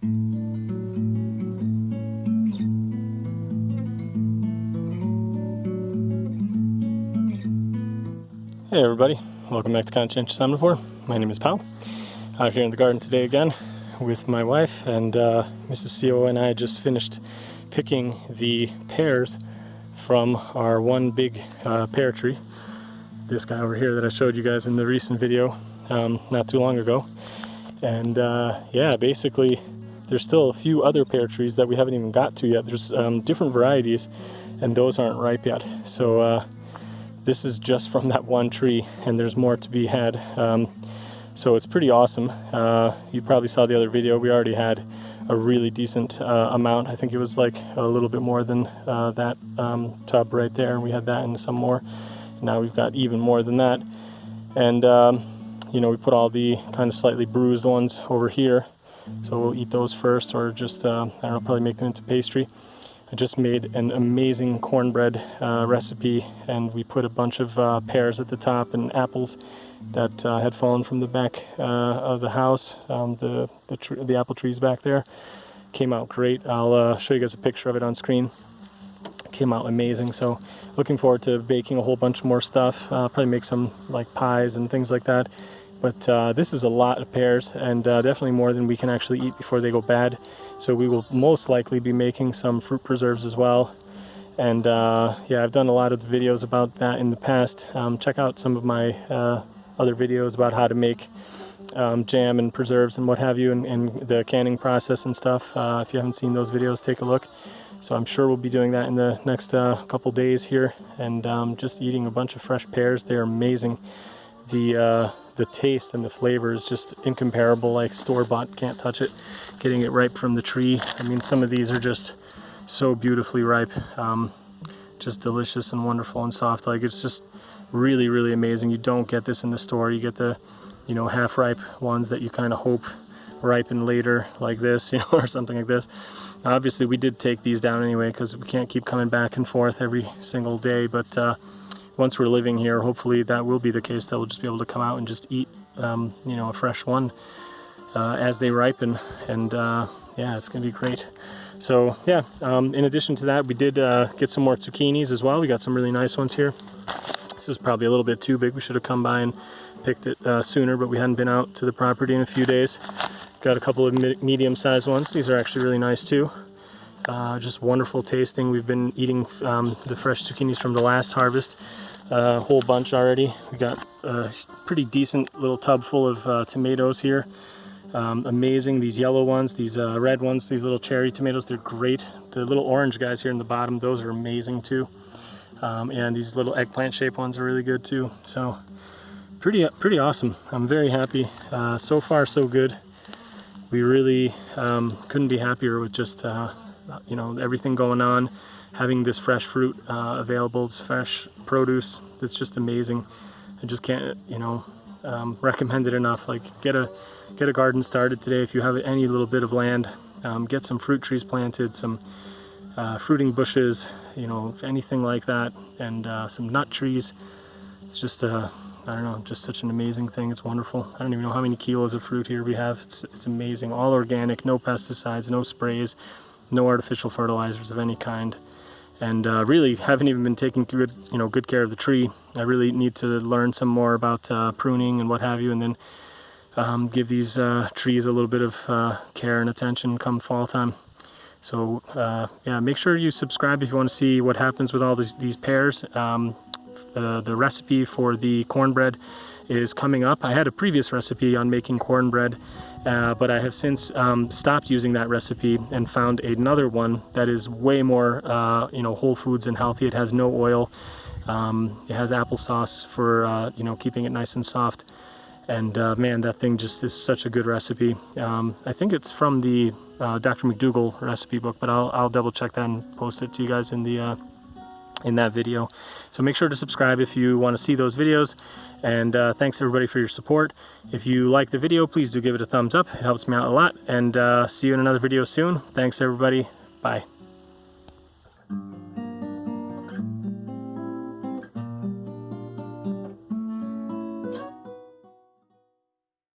Hey everybody, welcome back to Conscientious Omnivore. My name is Pal. Out here in the garden today again with my wife, and Mrs. CO and I just finished picking the pears from our one big pear tree. This guy over here that I showed you guys in the recent video not too long ago. And yeah, basically there's still a few other pear trees that we haven't even got to yet. There's different varieties and those aren't ripe yet. So this is just from that one tree, and there's more to be had. So it's pretty awesome. You probably saw the other video. We already had a really decent amount. I think it was like a little bit more than that tub right there, and we had that and some more. Now we've got even more than that. And you know, we put all the kind of slightly bruised ones over here. So we'll eat those first, or just, I don't know, probably make them into pastry. I just made an amazing cornbread recipe, and we put a bunch of pears at the top and apples that had fallen from the back of the house. The apple trees back there came out great. I'll show you guys a picture of it on screen. Came out amazing. So looking forward to baking a whole bunch more stuff. Probably make some like pies and things like that. But this is a lot of pears, and definitely more than we can actually eat before they go bad. So we will most likely be making some fruit preserves as well. And yeah, I've done a lot of the videos about that in the past. Check out some of my other videos about how to make jam and preserves and what have you, and the canning process and stuff. If you haven't seen those videos, take a look. So I'm sure we'll be doing that in the next couple days here, and just eating a bunch of fresh pears. They're amazing. The taste and the flavor is just incomparable. Like store-bought, can't touch it. Getting it ripe from the tree. I mean, some of these are just so beautifully ripe, just delicious and wonderful and soft. Like, it's just really, really amazing. You don't get this in the store. You get the, you know, half-ripe ones that you kind of hope ripen later, like this, you know, or something like this. Obviously, we did take these down anyway because we can't keep coming back and forth every single day. But once we're living here, hopefully that will be the case, that we'll just be able to come out and just eat, you know, a fresh one as they ripen. And yeah, it's gonna be great. So yeah, in addition to that, we did get some more zucchinis as well. We got some really nice ones here. This is probably a little bit too big. We should have come by and picked it sooner, but we hadn't been out to the property in a few days. Got a couple of medium-sized ones. These are actually really nice too. Just wonderful tasting. We've been eating the fresh zucchinis from the last harvest, a whole bunch already. We got a pretty decent little tub full of tomatoes here. Amazing. These yellow ones, these red ones, these little cherry tomatoes, they're great. The little orange guys here in the bottom, those are amazing too. And these little eggplant shaped ones are really good too. So pretty awesome. I'm very happy. So far so good. We really couldn't be happier with just you know, everything going on, having this fresh fruit available, this fresh produce. It's just amazing. I just can't, you know, recommend it enough. Like, get a garden started today if you have any little bit of land. Get some fruit trees planted, some fruiting bushes, you know, anything like that, and some nut trees. It's just I don't know, just such an amazing thing. It's wonderful. I don't even know how many kilos of fruit here we have. It's amazing. All organic, no pesticides, no sprays, no artificial fertilizers of any kind. And really haven't even been taking good care of the tree. I really need to learn some more about pruning and what have you, and then give these trees a little bit of care and attention come fall time. So yeah, make sure you subscribe if you want to see what happens with all these pears. The recipe for the cornbread is coming up. I had a previous recipe on making cornbread, but I have since stopped using that recipe and found another one that is way more you know, whole foods and healthy. It has no oil. It has applesauce for you know, keeping it nice and soft. And man, that thing just is such a good recipe. I think it's from the Dr. McDougall recipe book, but I'll double check that and post it to you guys in the in that video. So make sure to subscribe if you want to see those videos, and thanks everybody for your support. If you like the video, please do give it a thumbs up. It helps me out a lot, and see you in another video soon. Thanks everybody. Bye.